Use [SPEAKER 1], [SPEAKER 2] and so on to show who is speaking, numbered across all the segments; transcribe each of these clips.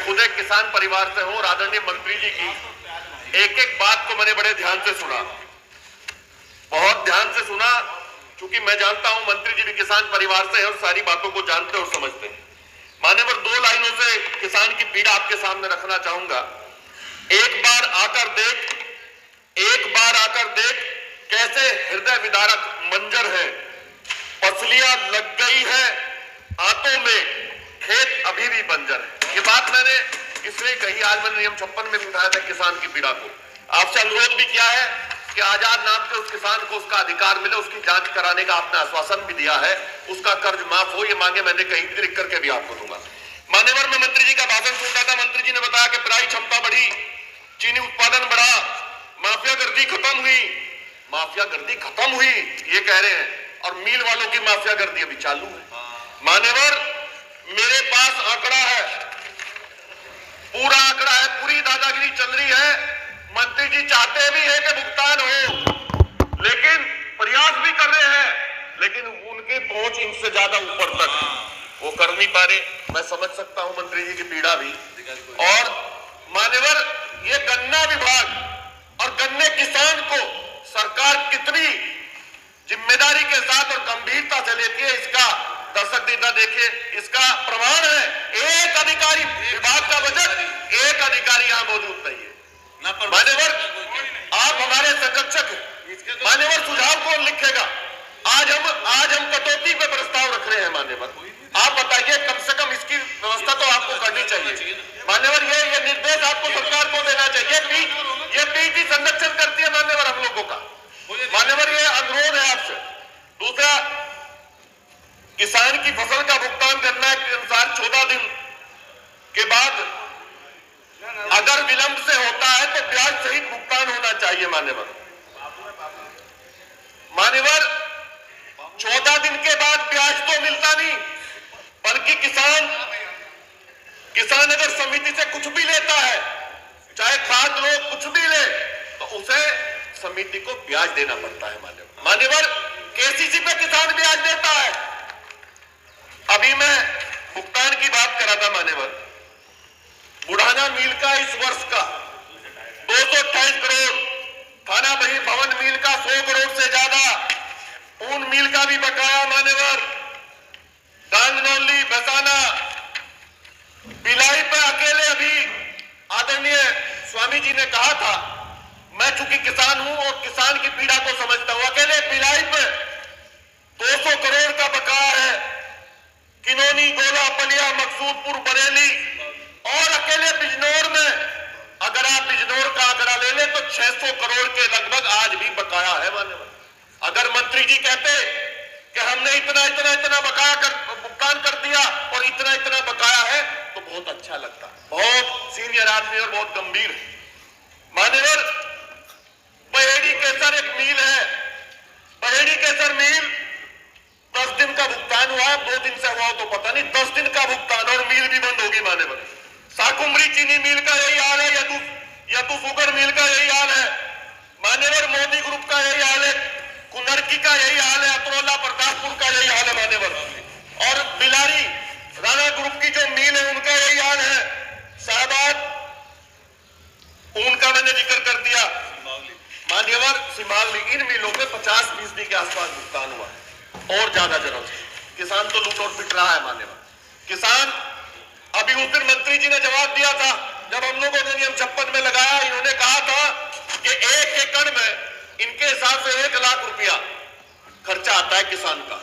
[SPEAKER 1] खुद एक किसान परिवार से हूं और आदरणीय मंत्री जी की एक एक बात को मैंने बड़े ध्यान से सुना, बहुत ध्यान से सुना, क्योंकि मैं जानता हूं मंत्री जी भी किसान परिवार से हैं और सारी बातों को जानते और समझते हैं। मान्यवर, 2 लाइनों से किसान की पीड़ा आपके सामने रखना चाहूंगा। एक बार आकर देख कैसे हृदय विदारक मंजर है। फसलियां लग गई है हाथों में, खेत अभी भी बंजर है। ये बात मैंने इसलिए कही, आज मैंने नियम 56 में भी उठाया था किसान की पीड़ा को। आपसे अनुरोध भी किया है कि आजाद नाम के उस किसान को उसका अधिकार मिले, उसकी जांच कराने का आपने आश्वासन भी दिया है, उसका कर्ज माफ हो, ये मांगे मैंने कहीं लिख करके भी आपको दूंगा। मान्यवर, मैं मंत्री जी का भाषण सुन रहा था, मंत्री जी ने बताया कि पेराई क्षमता बढ़ी, चीनी उत्पादन बढ़ा, माफियागर्दी खत्म हुई। माफियागर्दी खत्म हुई ये कह रहे हैं, और मिल वालों की माफियागर्दी अभी चालू है। मान्यवर, मेरे पास आंकड़ा है, पूरा आंकड़ा है, पूरी दादागिरी चल रही है। मंत्री जी चाहते भी है कि भुगतान हो, लेकिन प्रयास भी कर रहे हैं, लेकिन उनकी पहुंच इनसे ज्यादा ऊपर तक है, वो कर नहीं पा रहे। मैं समझ सकता हूं मंत्री जी की पीड़ा भी। और मान्यवर, ये गन्ना विभाग और गन्ने किसान को सरकार कितनी जिम्मेदारी के साथ और गंभीरता से लेती है, इसका दर्शक दीदा देखिए, इसका प्रमाण है। एक अधिकारी विभाग का बजट, एक अधिकारी यहां मौजूद नहीं है। मान्यवर, आप हमारे संरक्षक हैं। मान्यवर, सुझाव कौन लिखेगा? आज हम कटौती पे प्रस्ताव रख रहे हैं। मान्यवर, आप बताइए, कम से कम इसकी व्यवस्था तो आपको करनी चाहिए। मान्यवर, ये निर्देश आपको सरकार को देना चाहिए। ये पीटी संरक्षण करती है मान्यवर हम लोगों का। मान्यवर, ये अनुरोध है आपसे। दूसरा, किसान की फसल का भुगतान करना के अनुसार 14 दिन के बाद अगर विलंब से होता है तो ब्याज सहित भुगतान होना चाहिए। मान्यवर, 14 दिन के बाद ब्याज तो मिलता नहीं, बल्कि किसान अगर समिति से कुछ भी लेता है, चाहे खाद लो, कुछ भी ले, तो उसे समिति को ब्याज देना पड़ता है। मान्यवर, केसीसी पे किसान ब्याज देता है। अभी मैं भुगतान की बात कर रहा था। मान्यवर, बुढ़ाना मिल का इस वर्ष का 228 करोड़, थाना भवन मिल का 100 करोड़ से ज्यादा, ऊन मिल का भी बकाया। मान्यवर, डांगनौली, बसाना, बिलाई पे अकेले अभी आदरणीय स्वामी जी ने कहा था, मैं चूंकि किसान हूं और किसान की पीड़ा को समझता हूं, अकेले बिलाई पे 200 करोड़ का बकाया है। किनौनी, गोला, पलिया, मकसूदपुर, बरेली और अकेले बिजनौर में, अगर आप बिजनौर का आंकड़ा ले लें तो 600 करोड़ के लगभग आज भी बकाया है। मान्यवर, अगर मंत्री जी कहते कि हमने इतना बकाया भुगतान कर दिया और इतना बकाया है तो बहुत अच्छा लगता। बहुत सीनियर आदमी और बहुत गंभीर है। मान्यवर, पहेड़ी केसर एक मिल है, पहेड़ी केसर मिल 10 दिन का भुगतान हुआ, 2 दिन से हुआ तो पता नहीं, 10 दिन का भुगतान और मिल भी बंद होगी। मान्यवर, साकुमरी चीनी मिल का यही हाल है, यदु शुगर मिल का यही हाल है। मान्यवर, मोदी ग्रुप का यही हाल है, कुनरकी का यही हाल है, अतरौला प्रतापपुर का यही हाल है। मान्यवर, और बिलारी राणा ग्रुप की जो मिल है उनका यही हाल है। शाहबाद उनका मैंने जिक्र कर दिया। मान्यवर, सिमावली, इन मिलों में 50% के आसपास भुगतान हुआ और ज्यादा जरूरत है। किसान तो लूट और पिट रहा है। मान्यवर, किसान, अभी उस दिन मंत्री जी ने जवाब दिया था जब हम लोगों ने नियम 56 में लगाया, इन्होंने कहा था कि 1 एकड़ में इनके हिसाब से 1 लाख रुपया खर्चा आता है किसान का।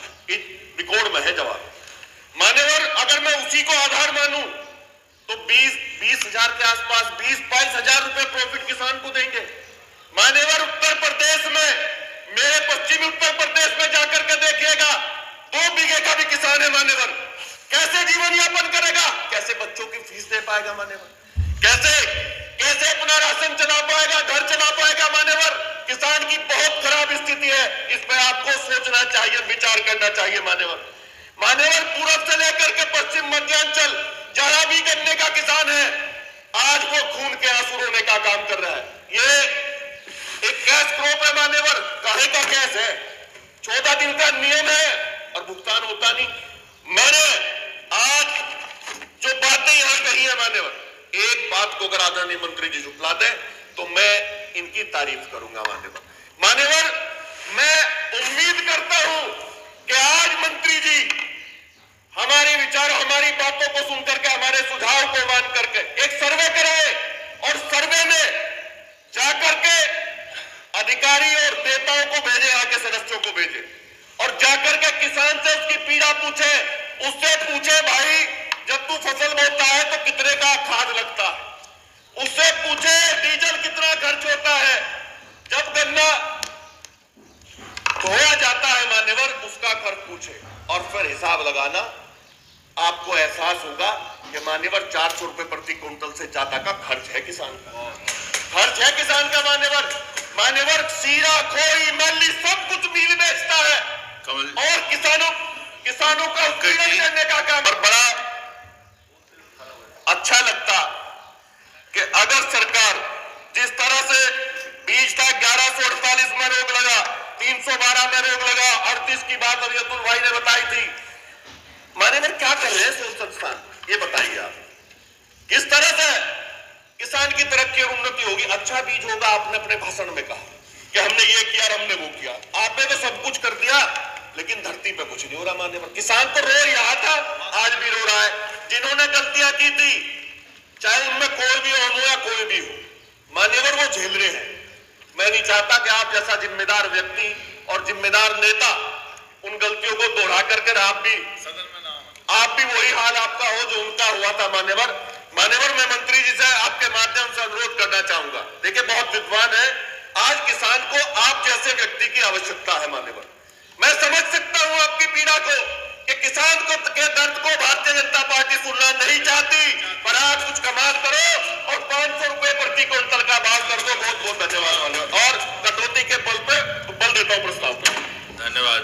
[SPEAKER 1] रिकॉर्ड में है जवाब। मान्यवर, अगर मैं उसी को आधार मानूं तो 20 हजार के आसपास 20-22 हजार रुपए प्रॉफिट किसान को देंगे। मान्यवर, उत्तर प्रदेश में, मेरे पश्चिमी उत्तर प्रदेश में जाकर के देखिएगा, 2 बीघे का भी किसान है। मान्यवर, कैसे जीवन यापन करेगा? कैसे बच्चों की फीस दे पाएगा? मान्यवर, कैसे अपना राशन चला पाएगा, घर चला पाएगा? मान्यवर, किसान की बहुत खराब स्थिति है। इस पर आपको सोचना चाहिए, विचार करना चाहिए। मान्यवर, पूरब से लेकर के पश्चिम मध्यांचल जहां भी गन्ने का किसान है, आज वो खून के आंसू रोने का काम कर रहा है। ये एक कैश क्रॉप है। मान्यवर, काहे का कैश है? 14 दिन का नियम है और भुगतान होता नहीं। मैंने आज जो बातें यहां कही है मान्यवर, एक बात को अगर आदरणीय मंत्री जी झुटला दे तो मैं इनकी तारीफ करूंगा। मान्यवर, मैं उम्मीद करता हूं कि आज मंत्री जी हमारे विचारों, हमारी बातों को सुनकर के, हमारे सुझाव को मान करके एक सर्वे कराए और सर्वे में जाकर के अधिकारी और नेताओं को भेजे, आके सदस्यों को भेजे और जाकर के किसान से उसकी पीड़ा पूछे, उससे पूछे भाई जब तू फसल बोता है तो कितने का खाद लगता है, उससे पूछे डीजल कितना खर्च होता है, जब गन्ना धोया जाता है मान्यवर उसका खर्च पूछे और फिर हिसाब लगाना। आपको एहसास होगा कि मान्यवर 400 रुपए प्रति क्विंटल से ज्यादा का खर्च है किसान का, खर्च है किसान का। मान्यवर सीरा, खोई, मल्ली सब कुछ मिल बेचता है और किसानों का उत्पीड़न करने का काम। और बड़ा अच्छा लगता कि अगर सरकार जिस तरह से बीज था 1148 में रोक लगा, 312 में रोक लगा, 38 की बात अभी अतुल भाई ने बताई थी। मान्यवर क्या कर रहे हैं शोध संस्थान, ये बताइए आप, किस तरह से किसान की तरक्की और उन्नति होगी। अच्छा बीज होगा, आपने अपने भाषण में कहा कि हमने ये किया और हमने वो किया, आपने तो सब कुछ कर दिया लेकिन धरती पे कुछ नहीं हो रहा। मान्यवर किसान तो रो रहा था, आज भी रो रहा है। जिन्होंने गलतियां की थी, चाहे उनमें कोई भी हो या कोई भी हो, मान्यवर वो झेल रहे हैं। मैं नहीं चाहता कि आप जैसा जिम्मेदार व्यक्ति और जिम्मेदार नेता उन गलतियों को दोहरा करके आप भी वही हाल आपका हो जो उनका हुआ था। मान्यवर मैं मंत्री जी से आपके माध्यम से अनुरोध करना चाहूंगा, देखिए बहुत विद्वान है, आज किसान को आप जैसे व्यक्ति की आवश्यकता है। मान्यवर मैं समझ सकता हूं आपकी पीड़ा को कि किसान को के दर्द को भारतीय जनता पार्टी सुनना नहीं चाहती, पर आप कुछ कमाल करो और 500 रुपए प्रति क्विंटल का भाव कर दो। बहुत बहुत धन्यवाद। और कटौती के बल पे बल देता हूं प्रस्ताव पर।
[SPEAKER 2] धन्यवाद।